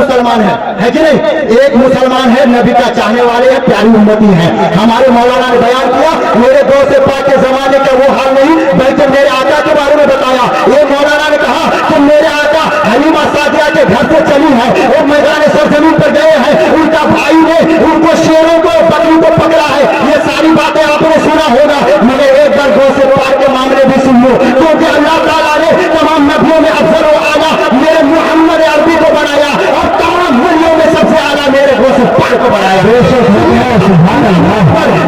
मुसलमान है कि नहीं? एक मुसलमान है, नबी का चाहने वाले हैं, प्यारी उम्मती है। हमारे मौलाना ने बयान किया, मेरे दोस्त पाक के जमाने का वो हाल नहीं, बल्कि मेरे आका के बारे में बताया। ये मौलाना ने कहा कि मेरे आका हलीमा सादिया के घर से चली है, वो मैदान सरजमीन पर गए हैं, उनका भाई ने उनको शेरों को बकरी को पकड़ा है। ये सारी बातें आपने सुना होगा, मगर एक बार गौसे पाक के मामले भी सुन लो, क्योंकि अल्लाह ताला ने तमाम नबियों में अफजल व आला मेरे मोहम्मद अरबी को बनाया और तमाम वलियों में सबसे आला मेरे गौसे पाक को बनाया।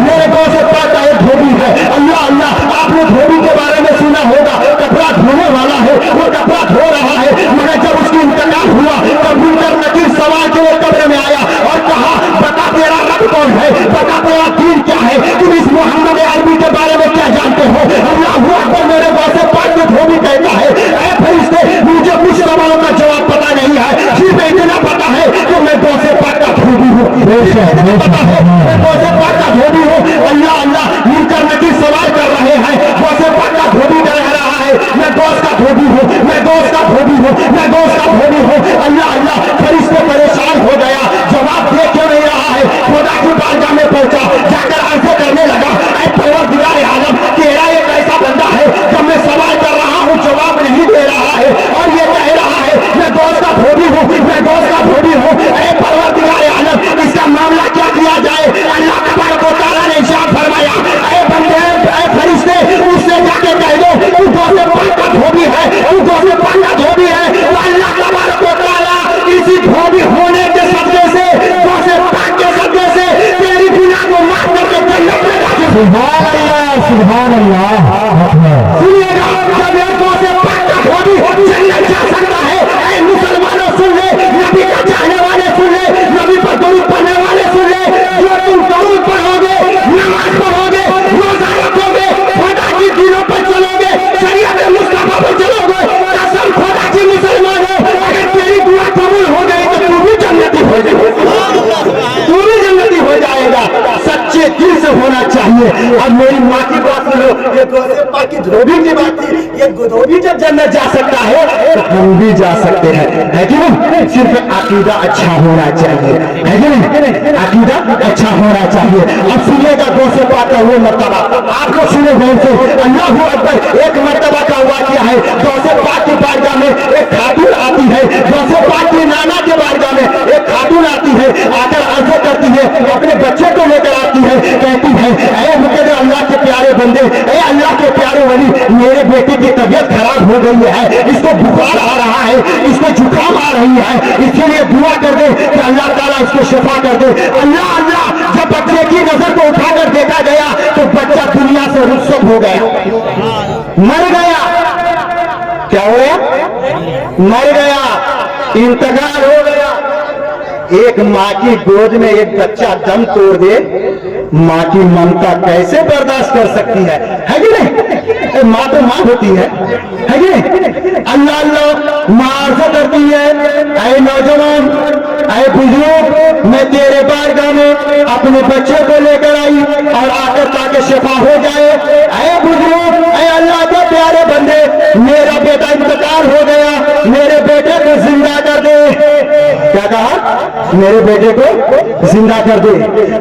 मेरे गौसे पाक का एक धोबी है। अल्लाह अल्लाह, आपने धोबी के बारे में सुना होगा, कपड़ा धोने वाला है, वो कपड़ा धो रहा है, मगर जब उसकी इंतकाल हुआ तब मुनकर नकीर सवाल के लिए कब्र में आया और कहा, बता तेरा रब कौन है, बता तेरा दीन क्या है, तुम इस मोहम्मद अरबी के बारे में क्या जानते हो? अल्लाह अकबर, मेरे गौसे पाक में धोबी कहता है, ऐ फरिश्ते, मुझे कुछ सवालों का जवाब पता नहीं है, सिर्फ इतना पता है कि मैं गौसे पाक का धोबी हूँ। पता है मैं गौसे पाक का धोबी हूँ। अल्लाह अल्लाह, मुनकर नकीर सवाल कर रहे हैं, गौसे पाक का धोबी कह रहा है, मैं गौस का धोबी हूँ, मैं गौस का धोबी हूँ, मैं गौस का धोबी हूँ। अल्लाह अल्लाह, फरिश्ते परेशान हो गया, जवाब दे क्यों नहीं रहा है? खुदा की बारगाह में पहुंचा, जाकर अर्ज़ करने लगा, ऐ परवरदिगार आलम, तेरा एक ऐसा बंदा है जब मैं सवाल कर रहा हूँ जवाब नहीं दे रहा है और ये कह रहा है मैं गौस का धोबी हूँ, मैं गौस का धोबी हूँ। ऐ परवरदिगार आलम, इसका मामला क्या किया जाए? अल्लाह तबारक व तआला ने इरशाद फरमाया, ऐ बंदे, ऐ फरिश्ते, उससे जाके कह दो तू गौसे पाक का धोबी है, तू गौसे पाक का धोबी है। तो अल्लाह तबारक व तआला इसी धोबी होने के सदक़े से, गौसे पाक के सदक़े से तेरी गुनाह को माफ करके जन्नत में दाखिल। सुभान अल्लाह, सुभान अल्लाह। सुनिएगा, जब एक गौसे पाक का धोबी जन्नत जा सकता है, ऐ मुसलमानों सुन ले, नबी का चाहने वाले सुन ले, नबी पर दरूद पढ़ने वाले सुन ले, जो तुम दरूद पढ़ोगे, नमाज पढ़ोगे, रोजा रखोगे, खुदा की दीनों पर चलोगे, शरीयत मुस्तफा पर चलोगे, कसम खुदा की मुसलमान हो, अगर तेरी दुआ कबूल हो गई तो तू भी जन्नती हो जाएगा, तू भी जन्नती हो जाएगा। सच्चे दिल से होना चाहिए। अब मेरी माँ की बात सुनो, ये गौसे पाक की धोबी की बात थी, ये धोबी जब जन्नत जा सकता है तो हम भी जा सकते हैं, है कि नहीं? सिर्फ अकीदा अच्छा होना चाहिए, है कि नहीं? अकीदा अच्छा होना चाहिए। अब सुनिएगा गौसे पाक का वो मर्तबा, आपको सुने गौर से, अल्लाहू अकबर। एक मर्तबा का वाक़या है, गौसे पाक की बारगाह में एक खातून आती है, गौसे पाक की नाना के बारगाह में एक खातून आती है, आकर अर्ज़ करती है, अपने बच्चे को लेकर आती है, कहती है, ऐ मुक़द्दर अल्लाह के प्यारे बंदे, ऐ अल्लाह के प्यारे वली, मेरे बेटे की तबीयत खराब हो गई है, इसको बुखार आ रहा है, इसको जुकाम आ रही है, इसके लिए दुआ कर दे कि अल्लाह ताला इसको शिफा कर दे। अल्लाह अल्लाह, जब बच्चे की नजर को उठाकर देखा गया तो बच्चा दुनिया से रुखसत हो गया, मर गया। क्या हो गया? मर गया, इंतकाल हो गया। एक माँ की गोद में एक बच्चा दम तोड़ दे, माँ की ममता कैसे बर्दाश्त कर सकती है कि नहीं? माँ तो माँ होती है कि नहीं? अल्लाह अल्लाह, माँ अर्ज़ करती है, ऐ नौजवान, ऐ बुजुर्ग, मैं तेरे बारगाह में अपने बच्चे को लेकर आई और आकर ताकि शिफा हो जाए। ऐ बुजुर्ग, ऐ अल्लाह के प्यारे बंदे, मेरा बेटा इंतकाल हो गया, मेरे बेटे को जिंदा कर दे। क्या कहा? मेरे बेटे को जिंदा कर दे।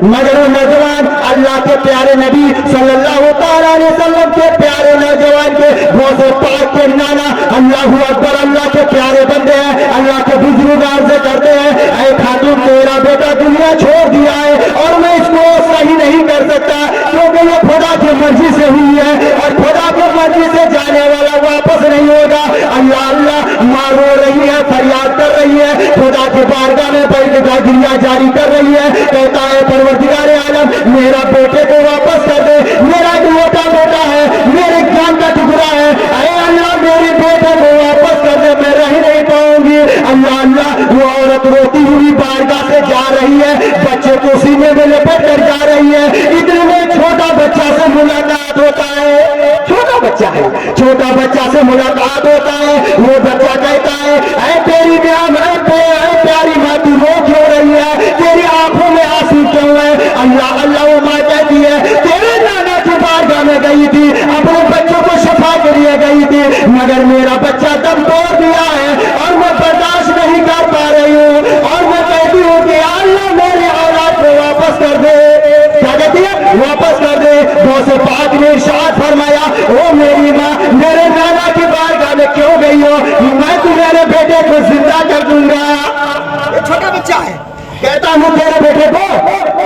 मगर वो नौजवान अल्लाह के प्यारे नबी सल्लल्लाहु अलैहि वसल्लम के प्यारे नौजवान के गौसे पाक के नाना, अल्लाहू अकबर, अल्लाह के प्यारे बंदे हैं, अल्लाह के बुजुर्ग अर्ज़ करते हैं, ऐ खातून, तेरा बेटा दुनिया छोड़ दिया है और मैं इसको सही नहीं कर सकता, क्योंकि ये खुदा की मर्जी से हुई है और खुदा की मर्जी से जाने वाला वापस नहीं होगा। अल्लाह अल्लाह, माँ रो रही है, फरियाद कर रही है, खुदा के बारगाह में बैठ गिरिया जारी कर रही है, कहता है परवरदिगार आलम, मेरा बेटे को वापस कर दे, मेरा इकलौता बेटा है, मेरे जान का टुकड़ा है, ऐ अल्लाह मेरे बेटे को वापस कर दे, मैं रह नहीं पाऊंगी। अल्लाह अल्लाह, वो औरत रोती हुई बारगाह से जा रही है, बच्चे को सीने में लपेट कर जा रही है, इतने में छोटा बच्चा से मुलाकात होता है, छोटा बच्चा है, छोटा बच्चा से मुलाकात होता है। वो बच्चा कहता है, ऐ तेरी प्यारी माँ, तू रो क्यों रही है, तेरी आंखों में आंसू क्यों है? अल्लाह अल्लाह, वो माँ कहती है, तेरे नाना की बारगाह में गई थी, अपने बच्चों को शिफा के लिए गई थी, मगर मेरा बच्चा दम तोड़ दिया है और मैं बर्दाश्त नहीं कर पा रही हूँ ने इरशाद फरमाया, ओ मेरी माँ, मेरे नाना की बारगाह में क्यों गई हो? मैं तुम्हारे बेटे को जिंदा कर दूंगा। ये छोटा बच्चा है, कहता हूँ तेरे बेटे को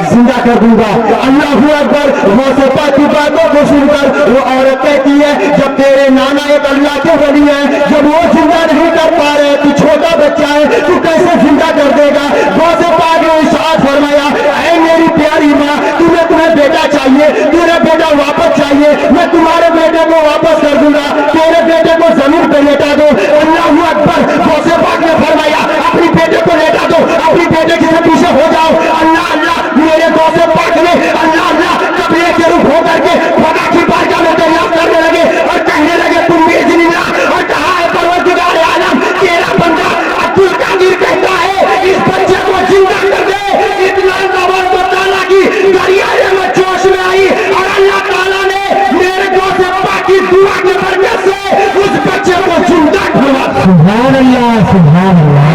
जिंदा कर दूंगा। अल्लाहू अकबर। गौसे पाक की बातों को सुनकर वो औरत कहती है, जब तेरे नाना एक अल्लाह के वली है, जब वो जिंदा नहीं कर पा रहे, तू छोटा बच्चा है, तू कैसे जिंदा कर देगा? गौसे पाक ने इरशाद फरमाया, ऐ मेरी प्यारी माँ, तुम्हें बेटा चाहिए, तेरा बेटा वापस चाहिए, मैं तुम्हारे बेटे को वापस कर दूंगा, तेरे बेटे को जमीन पर लेटा दो। अल्लाहू अकबर। गौसे पाक ने फरमाया, अपनी बेटे को लेटा दो, अपनी बेटे के पीछे हो जाओ। अल्लाह अल्लाह। मेरे गौसे पाक ने अल्लाह अल्लाह कपड़े के रूप होकर के खुदा की बारगाह में दरियाफ्त करने लगे और कहने लगे, तुम बिइज़्निल्लाह। और कहा है परवरदिगार आलम, तेरा बंदा अब्दुल कादिर कहता है, इस बच्चे को जिंदा कर दे। इतना जबरदस्त ताला की दरियाए में जोश में आई और अल्लाह ताला ने मेरे गौसे पाक की दुआ के बरकत से उस बच्चे को जिंदा किया। सुभान अल्लाह, सुभान अल्लाह।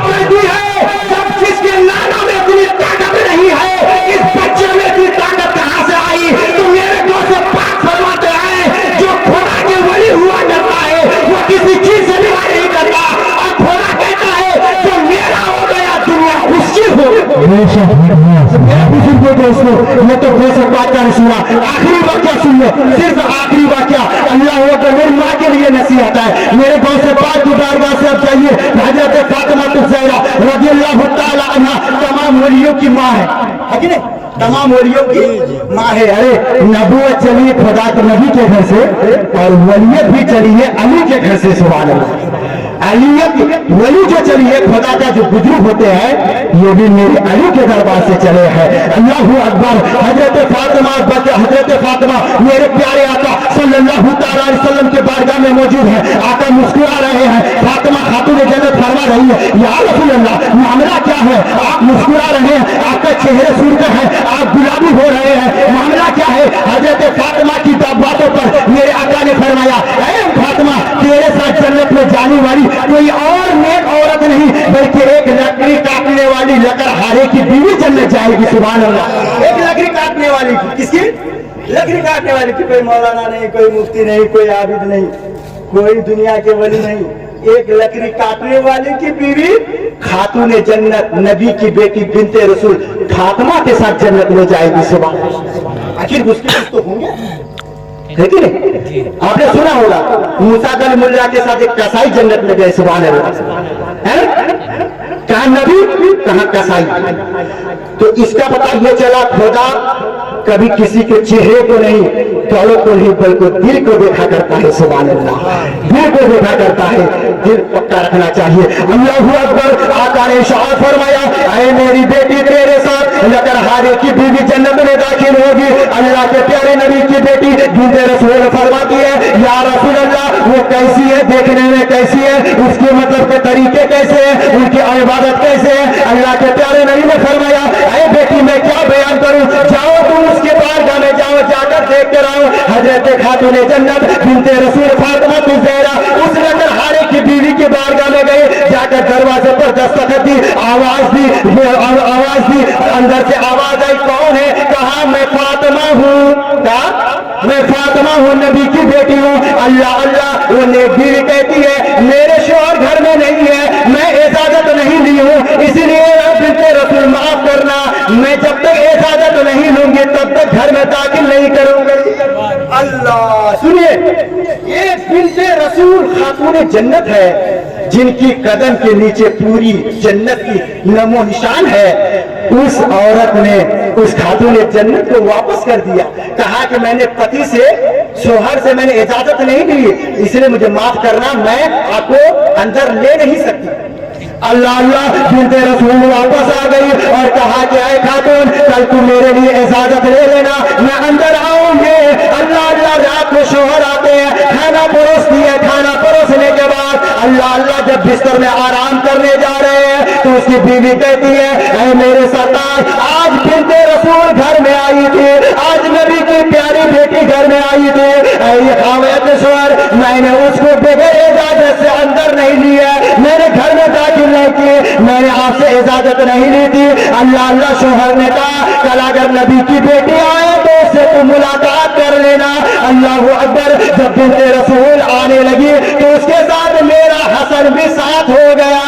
कहती है, जब जिसके नाना में इतनी ताकत नहीं है, इस बच्चे में इतनी ताकत कहां से आई? तो मेरे गौसे पाक फरमाते हैं, जो खुदा के वली हुआ करता है वो किसी चीज से निवार नहीं करता, और खुदा कहता है जो मेरा हो गया दुनिया उसकी हो। दोस्तों, ये तो गौसे पाक का सुना। आखिरी वाक्या सुन लो, सिर्फ आखिरी वाक्या। अल्लाह अकबर। मेरी माँ के लिए नसीहत है, मेरे गौसे पाक की बारगाह से अब जाइए। हजरत फातिमा ज़हरा रज़ियल्लाहु ताला अन्हा तमाम वलियों की माँ है कि नहीं? तमाम वलियों की माँ है। अरे नबूवत चली है खुदा के नबी के घर से, और वलियत भी चली है अली के घर से। सुभान अल्लाह। अलियत वली जो चली है खुदा का, जो बुजुर्ग होते हैं, ये भी मेरे अली के दरबार से चले हैं। अल्लाहू अकबर। हजरत फातिमा मेरे प्यारे आका सल्लल्लाहु ताला अलैहि वसल्लम के बारगाह में मौजूद है। आका मुस्कुरा रहे हैं, फातिमा खातून जन्नत फरमा रही है, या रसूल अल्लाह, मामला क्या है? आप मुस्कुरा रहे हैं, आपका चेहरे सूरज है, आप गुलाबी हो रहे हैं, मामला क्या है? हजरत फातिमा की बातों पर मेरे आका ने फरमाया, ऐ फातिमा, तेरे साथ जन्नत में जाने वाली कोई और नेक औरत नहीं, बल्कि एक लकड़ी काटने वाली लकड़हारे की बीवी जन्नत जाएगी। सुभान अल्लाह। एक लकड़ी काटने वाली की, किसकी? लकड़ी काटने वाली की। कोई मौलाना नहीं, कोई मुफ्ती नहीं, कोई आबिद नहीं, कोई दुनिया के वली नहीं, एक लकड़ी काटने वाली की बीवी खातून जन्नत, नबी की बेटी बिनते रसूल फातिमा के साथ जन्नत में जाएगी। सुभान अल्लाह। आखिर उसके कुछ तो होंगे, है कि नहीं? आपने सुना होगा, मूसा कलीमुल्लाह के साथ एक कसाई जन्नत में गए। सुभान अल्लाह। कहाँ नबी, कहाँ कसाई? तो इसका पता ये चला, खुदा कभी किसी के चेहरे को नहीं, कौलों को नहीं, बल्कि दिल को देखा करता है। सुभान अल्लाह। दिल को देखा करता है, दिल पक्का रखना चाहिए। अल्लाहू अकबर। आका ने इरशाद फरमाया, ऐ मेरी बेटी, तेरे साथ लकड़हारे की बीवी जन्नत में दाखिल होगी। अल्लाह के प्यारे नबी की बेटी बिनते रसूल फरमाती है, या रसूल अल्लाह, वो कैसी है? देखने में कैसी है? उसके मतलब के तरीके कैसे हैं? उनकी इबादत कैसे है? अल्लाह के प्यारे नबी ने फरमाया, ऐ बेटी, मैं क्या बयान करूं? जाओ तुम उसके बारगाह में जाओ, जाकर देख कर आओ। हजरत खातून जन्नत बिनते रसूल फातिमा ज़हरा उस लकड़हारे की बीवी के बारगाह में गए, जाकर दरवाजे पर दस्तक दी, आवाज दी, अंदर से आवाज आई, कौन है? कहा, मैं फातिमा हूँ। कहा, मैं फातिमा हूँ, नबी की बेटी हूँ। अल्लाह अल्लाह। वो बीवी कहती है, मेरे शौहर घर में नहीं है, मैं इजाजत नहीं ली हूँ, इसलिए बिनते रसूल माफ करना, मैं जब तक इजाजत नहीं लूंगी तब तक घर में दाखिल नहीं करूंगी। अल्लाह। सुनिए, ये बिनते रसूल खातून जन्नत है, जिनकी कदम के नीचे पूरी जन्नत की नमो निशान है। उस औरत ने उस खातून जन्नत को वापस कर दिया, कहा कि मैंने पति से, शोहर से मैंने इजाजत नहीं ली, इसलिए मुझे माफ करना, मैं आपको अंदर ले नहीं सकती। अल्लाह अल्लाह। बिनते रसूल वापस आ गई और कहा कि ऐ खातून, कल तू मेरे लिए इजाजत ले लेना, मैं अंदर आऊंगी। अल्लाह अल्लाह। रात को शोहर आते हैं, खाना परोस दिए। खाना परोसने के बाद अल्लाह जब बिस्तर में आराम करने जा रहे हैं तो उसकी बीवी कहती है, ऐ मेरे सरदार, आज बिन्ते रसूल घर में आई थी, आज नबी की प्यारी बेटी घर में आई थी। मैंने उसको बगैर इजाजत से अंदर नहीं लिया, मेरे घर में दाखिल नहीं किए, मैंने आपसे इजाजत नहीं ली थी। अल्लाह शोहर ने कहा, कल अगर नबी की बेटी आए तो उससे तुम मुलाकात कर लेना। अल्लाह अकबर। जब बिन्ते रसूल आने लगी तो उसके साथ मेरा हसन भी साथ हो गया।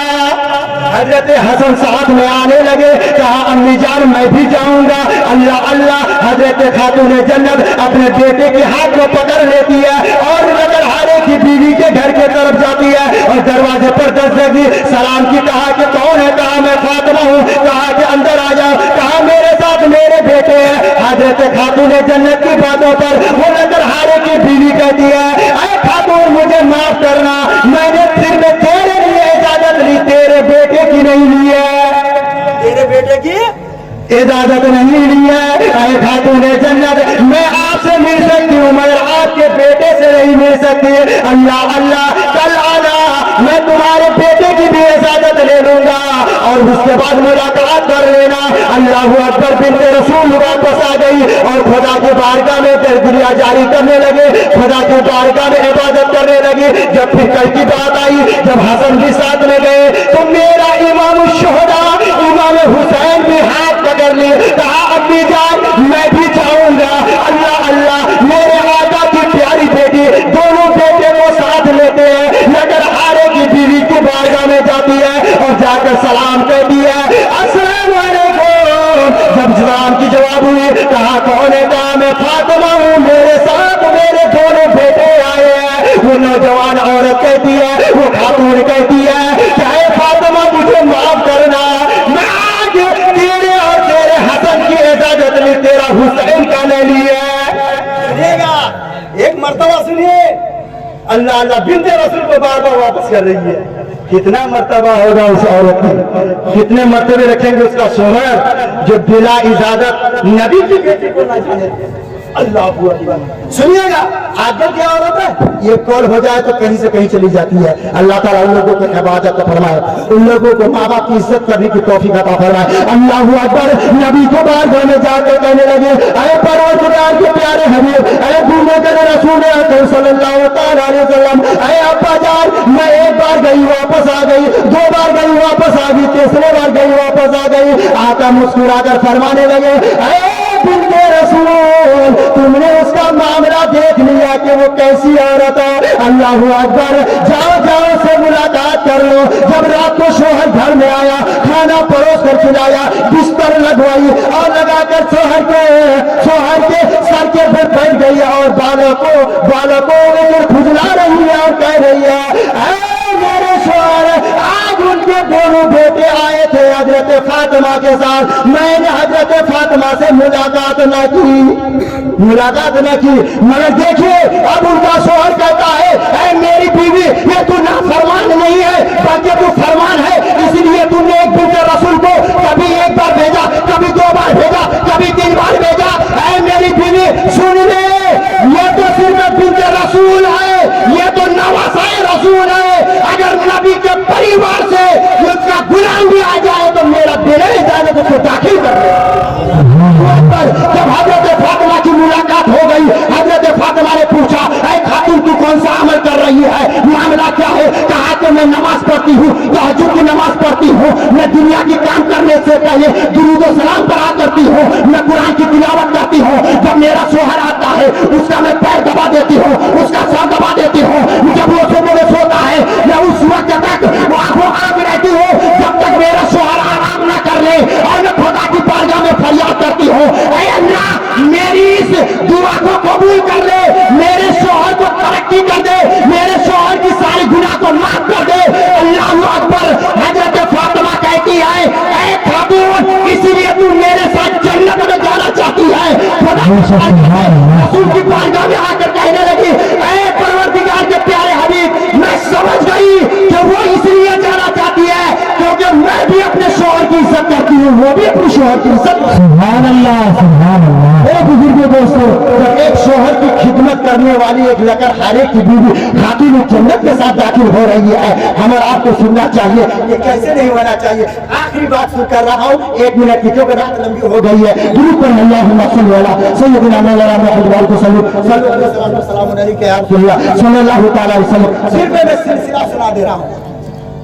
हजरत हसन साथ में आने लगे, कहा अम्मी जान मैं भी जाऊंगा। अल्लाह अल्लाह। हजरत खातून जन्नत अपने बेटे के हाथ को पकड़ लेती है और नजर हारे की बीवी के घर के तरफ जाती है और दरवाजे पर दस्तक दी, सलाम की। कहा कि कौन है? कहा मैं फातिमा हूँ। कहा कि अंदर आ जाओ। कहा मेरे साथ मेरे बेटे हैं। हजरत खातून जन्नत की बातों पर वो नजर हारे की बीवी कहती है, अरे खातून मुझे माफ करना, मैंने सिर्फ तेरे लिए इजाजत ली, तेरे बेटे की नहीं ली है। तेरे बेटे की इजाजत नहीं ली है। अरे खातून जन्नत, मैं आपसे मिल सकती हूँ मगर आपके बेटे से नहीं मिल सकती। अल्लाह अल्लाह। कल आना, मैं तुम्हारे बेटे की भी इजाजत ले लूंगा और उसके बाद मुलाकात कर लेना। अल्लाह अकबर। बिन्ते रसूल वापस आ गई और खुदा की बारगाह में दरगुरिया जारी करने लगे, खुदा की बारगाह में इबादत करने लगी। जब फिर कल की बात आई, जब हसन भी साथ में गए तो मेरा इमाम शुहदा इमाम हुसैन भी हाथ पकड़ लिए। कहा अम्मी जान मैं भी जाऊंगा। अल्लाह अल्लाह। मेरे आका की प्यारी बेटी दोनों बेटे को साथ लेते हैं, नजर हारे की बीवी की बारगाह में जाती है और जाकर सलाम कहती है, अस्सलाम वालेकुम। जब सलाम की जवाब हुई, कहा कौन है? कहा मैं फातिमा हूँ, मेरे साथ मेरे दोनों बेटे आए हैं। वो नौजवान औरत कहती है, वो खातून कहती है, चाहे फातिमा मुझे माफ करना, मैं आज तेरे और तेरे हसन की इजाजत ली, तेरा हुसैन का नहीं लिया। सुनिएगा, एक मर्तबा सुनिए। अल्लाह अल्लाह। बिन्ते रसूल को बार बार वापस कर रही है। कितना मर्तबा होगा उस औरत की, कितने मर्तबे रखेंगे उसका शोहर जो बिला इजाजत नबी की बेटी को ना जाने। अल्लाह अकबर। सुनिएगा, आगे क्या औरत है, ये कॉल हो जाए तो कहीं से कहीं चली जाती है। अल्लाह ताला उन लोगों को हिफाजत फरमाए, उन लोगों को माँ बाप की इज्जत करने की तौफीक अता फरमाए। अल्लाह अकबर। नबी को बारगाह में जाकर कहने लगे, अरे परवरदिगार के प्यारे हबीब, अरे घूमने के रसूल अकरम सल्लल्लाहु तआला अलैहि वसल्लम, अरे अब्बा जान मैं एक बार गई वापस आ गई, दो बार गई वापस आ गई, तीसरे बार गई वापस आ गई। आका मुस्कुराकर फरमाने लगे, अरे बिन्ते रसूल तुमने उसका मामला देख लिया कि वो कैसी औरत है। अल्लाह अकबर। जाओ जाओ से मुलाकात कर लो। जब रात को शोहर घर में आया, खाना परोस कर खिलाया, बिस्तर लगवाई और लगाकर शोहर के सर के पर बैठ गई और बालों को खुजला रही है और कह रही है, मेरे शोहर आज उनके दोनों बेटे आए थे हजरत फातिमा के साथ, मैंने हजरत फातिमा से मुलाकात न की, मगर देखिए अब उनका शोहर कहता है, मेरी बीवी ये तू नाफरमान नहीं है बल्कि तू फरमान है, इसलिए तुमने एक बिन्ते रसूल को कभी एक बार भेजा, कभी दो बार भेजा, कभी तीन बार भेजा। मेरी बीवी सुन ले, ये तो सिर्फ बिन्ते रसूल है, ये तो नवासाए रसूल है। अगर नबी के परिवार से उसका गुलाम भी आ जाए तो मेरा बिना इजाजत उसको दाखिल कर दे। जब हजरत फातिमा की मुलाकात हो गई, हजरत फातिमा ने पूछा, ऐ खातून तू कौन सा अमल कर रही है, मामला क्या है? कहा कि मैं नमाज पढ़ती हूँ, तहज्जुद की नमाज पढ़ती हूँ, मैं दुनिया की काम करने से पहले दुरूद और सलाम पढ़ा करती हूँ, मैं कुरान की तिलावत करती हूँ। जब मेरा शोहर आता है उसका मैं पैर दबा देती हूँ, उसका सर दबा देती हूँ। जब वो सुबह में सोता है मैं उस वक्त तक आंखों आंख रहती हूँ जब तक मेरा शोहर आराम न कर ले और मैं खुदा की बारगाह में फरियाद करती हूँ, ऐ अल्लाह मेरी इस दुआ को कबूल कर ले, मेरे शोहर को तरक्की कर दे, मेरे शोहर की सारी गुनाह को माफ कर दे। अल्लाह अकबर। हजरत फातिमा कहती है, ऐ खातून इसीलिए तू मेरे साथ जन्नत में जाना चाहती है। रसूल की बारगाह में आकर कहने लगी, ऐ परवरदिगार के प्यारे हबीब, मैं समझ गई कि वो इसलिए जाना चाहती है क्योंकि मैं भी अपने शोहर की इज्जत करती हूँ। वो भी अपनी शोहर की इज्जत। सुभान अल्लाह, सुभान अल्लाह। ए बुजुर्गों दोस्तों, जब एक शोहर की खिदमत करने वाली एक लकड़हारे की बीवी खातून जन्नत के साथ दाखिल हो रही है, हमारा आपको सुनना चाहिए, ये कैसे नहीं होना चाहिए। आखिरी बात सुन कर रहा हूँ, 1 मिनट की, क्योंकि रात लंबी हो गई है। दुरूद पर अल्लाहुम्मा सल्ली अला सय्यिदिना मौलाना मुहम्मद को सल्लल्लाहु अलैहि वसल्लम। सिर्फ मैं सिलसिला सुना दे रहा हूँ।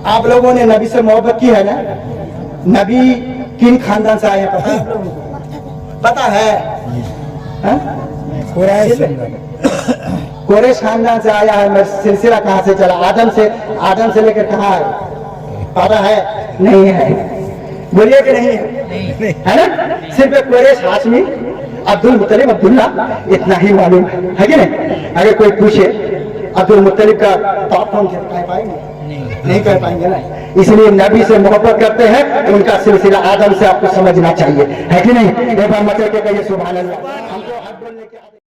आप लोगों ने नबी से मोहब्बत की है ना? नबी किन खानदान से आए हैं पता है? पता है? कुरैश खानदान से आया है। सिलसिला कहाँ से चला? आदम से लेकर कहाँ है पता है? नहीं है। बोलिए कि नहीं है ना? सिर्फ कुरैश, हाशमी, अब्दुल मुत्तलिब, अब्दुल्ला, इतना ही मालूम है कि नहीं? अगर कोई पूछे अब्दुल मुत्तलिब का बाप कौन थे, कह पाएंगे? नहीं कह पाएंगे ना। इसलिए नबी से मोहब्बत करते हैं, उनका सिलसिला आदम से आपको समझना चाहिए, है कि नहीं? एक बार मचल के कहिए सुभान अल्लाह। हमको हक बोलने के